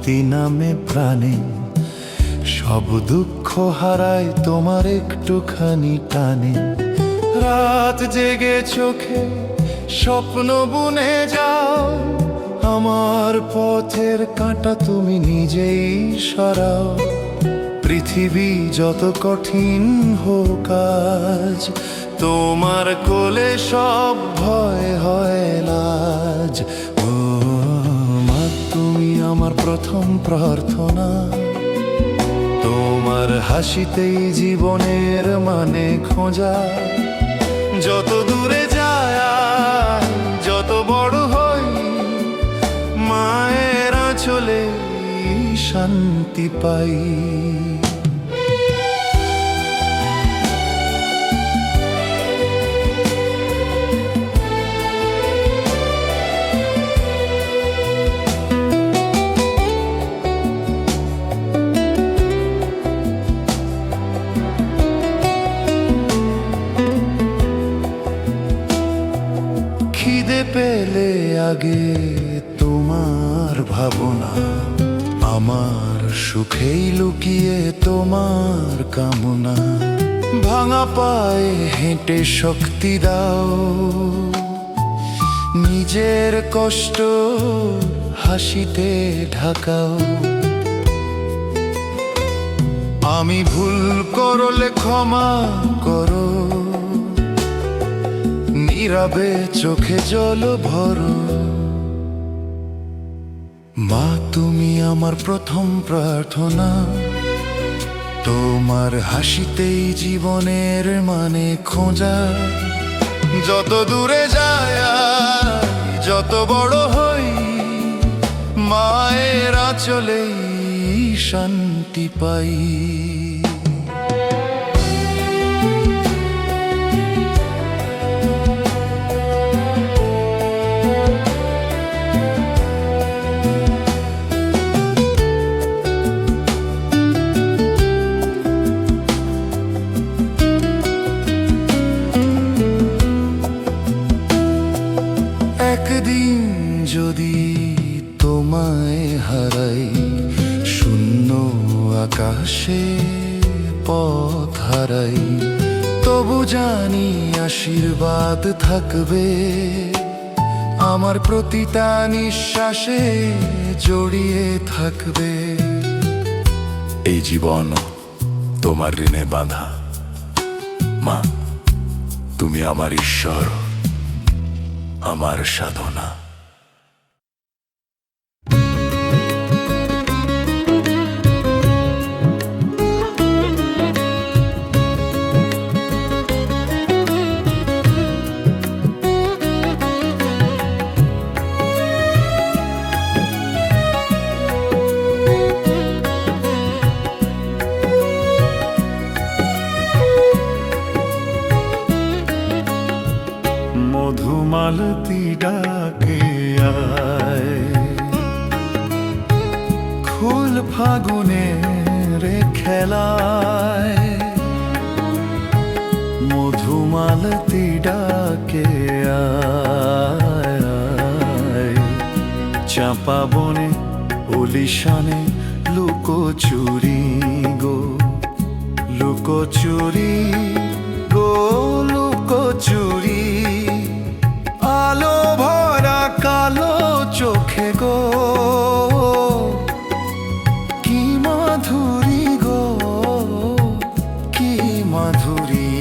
শান্তি নামে প্রাণে, সব দুঃখ হারায় তোমার একটুখানি টানে। রাত জেগে চোখে স্বপ্ন বুনে যাও, আমার পথের কাঁটা তুমি নিজেই সরাও। পৃথিবী যত কঠিন হোক আজ, তোমার কোলে সব ভয় হয় লাজ। ও মা, তুমি আমার প্রথম প্রার্থনা, তোমার হাসিতেই জীবনের মানে খোঁজা। যত দূরে যায় যত বড় হই, মায়ের আঁচলে শান্তি পাই। খিদে পেলে আগে তোমার ভাবনা, আমার সুখেই লুকিয়ে তোমার কামনা। ভাঙা পায়ে হেঁটে শক্তি দাও, নিজের কষ্ট হাসিতে ঢাকাও। আমি ভুল করলে ক্ষমা করো, নীরবে চোখে জল ভরো। মা, তুমি আমার প্রথম প্রার্থনা, তোমার হাসিতেই জীবনের মানে খোঁজা। যত দূরে যায় যত বড় হই, মায়ের আঁচলেই শান্তি পাই। একদিন যদি তোমায় হারাই, শূন্য আকাশে পথ হারাই, তবু জানি আশীর্বাদ থাকবে আমার প্রতিটা নিঃশ্বাসে জড়িয়ে থাকবে। এই জীবন তোমার ঋণে বাঁধা, মা তুমি আমার ঈশ্বর, আমার সাধনা। মধুমালতী ডাকে আয়, ফুল ফাগুনের খেলায়। মধুমালতী ডাকে আয়, চাঁপা বনে ওলিশানে লুকোচুরি গো, লুকোচুরি গো, লুকোচুরি। আলো ভরা কালো চোখে গো, কি মাধুরী গো, কি মাধুরী।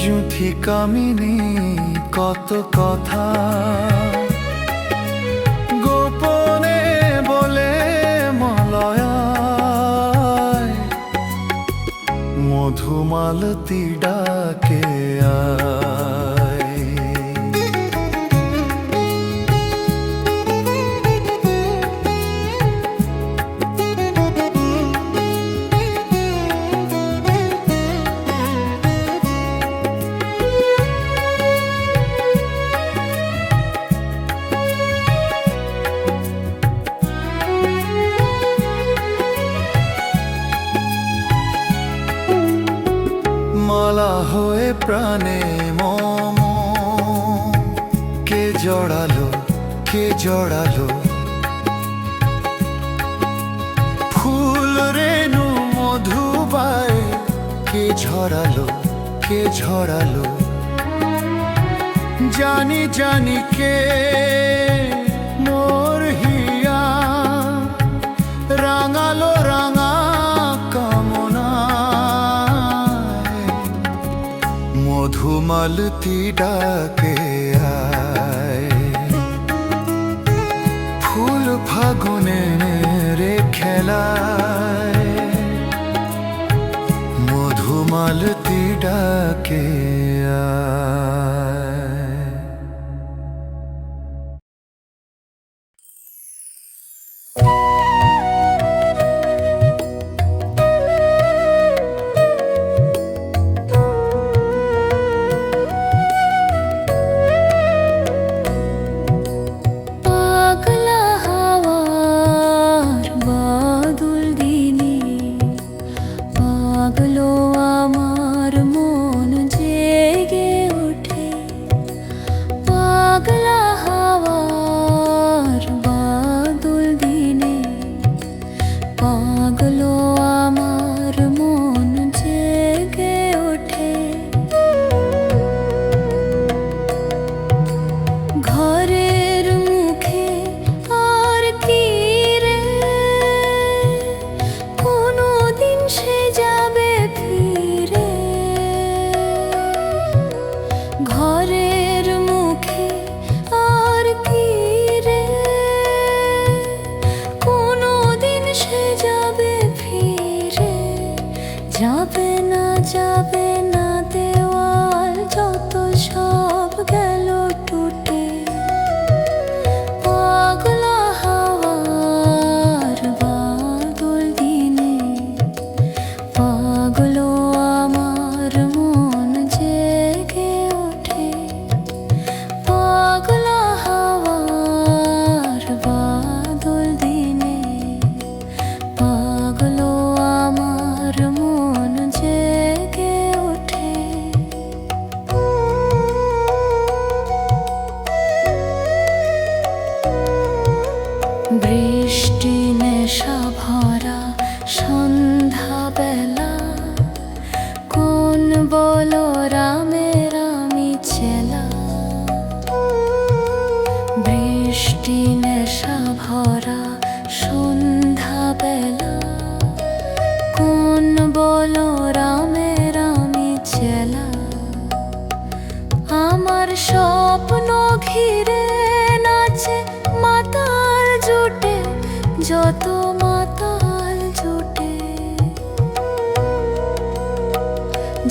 জুথি কামিনী কত কথা গোপনে বলে মলয়ায়। মধুমালতী ডাকে আয়। মালা হয়ে প্রাণে মম, কে জড়ালো, কে জড়ালো। ঝরালো, কে ঝরালো, জানি জানি কে মোর হিয়া রাঙালো রাঙা কামনায়, মধুমালতি ডাকে আয়, ফুল ফাগুনের খেলায়, মধুমালতি ডাকে আয়। বৃষ্টি নেশা ভরা সন্ধ্যাবেলা, কোন বলো রামের আমি চেলা। বৃষ্টি নেশা ভরা সন্ধ্যাবেলা, কোন বলো রামের আমি চেলা। আমার স্বপ্ন ঘিরে নাচে মাতাল জুটে, যত মাতাল জুটে।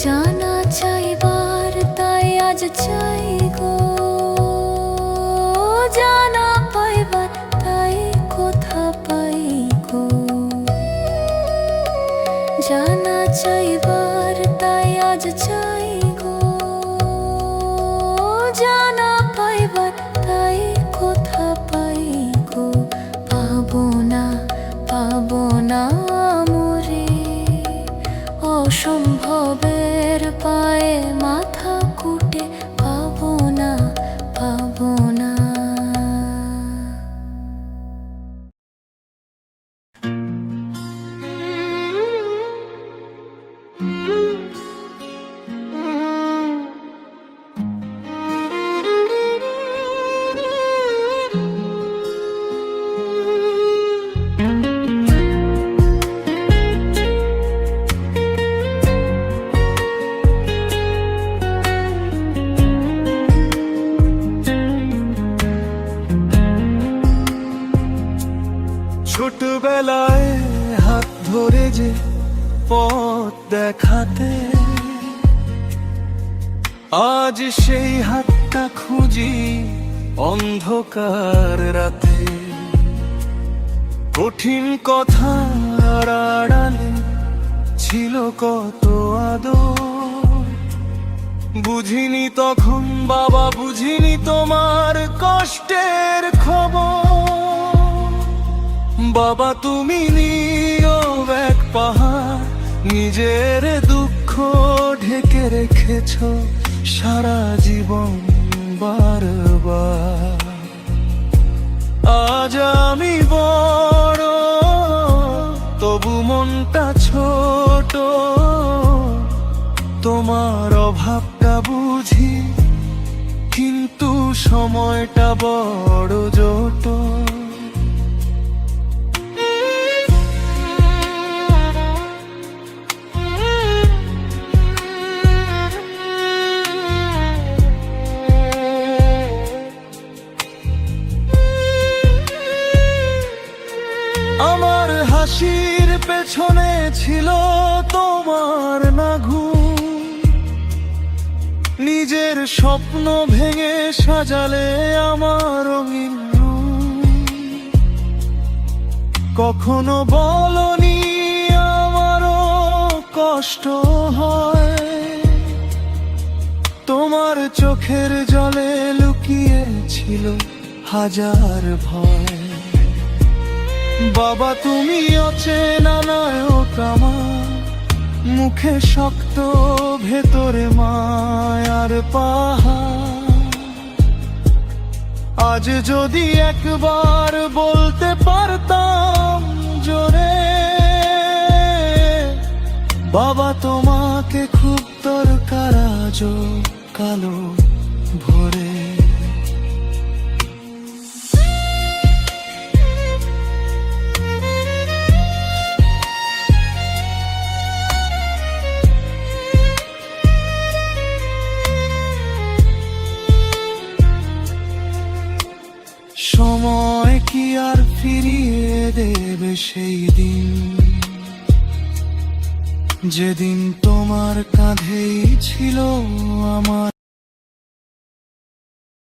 জানা চাইবার তাই আজ চাই গো, জানা পাইবার তাই কোথা পাই গো। জানা চাইবার তাই আজ চাই গো, জানা পাইবার তাই কোথা পাই গো। পাবো না পাবো না মোরে, অসম্ভবের পায়ে মাথা কুটে। পাবো না পাবো না। ছোটবেলায় হাত ধরে যে পথ দেখাতে, আজ সেই হাতটা খুঁজি অন্ধকার রাতে। কঠিন কথা আড়ালে ছিল কত আদর, বুঝিনি তখন বাবা, বুঝিনি তোমার কষ্টের খবর। বাবা তুমি নিও এক পাহাড়, নিজের দুঃখ ঢেকে রেখেছ সারা জীবন বারবার। আজ আমি বড়, তবু মনটা ছোট, সময়টা বড় জটিল। আমার হাসির পেছনে ছিল তোমার না ঘুম, নিজের স্বপ্ন ভেঙে সাজালে আমার রঙিন রূপ। কখনো বলনি আমারও কষ্ট হয়, তোমার চোখের জলে লুকিয়ে ছিল হাজার ভয়। বাবা তুমি অচেনা নায়ক আমার, মুখে শক্ত ভেতরে মায়ার পাহাড়। আজ যদি একবার বলতে পারতাম জোরে, বাবা তোমাকে খুব দরকার আজও কালো ভোরে। সময় কি আর ফিরিয়ে দেবে সেই দিন, যেদিন তোমার কাঁধেই ছিল আমার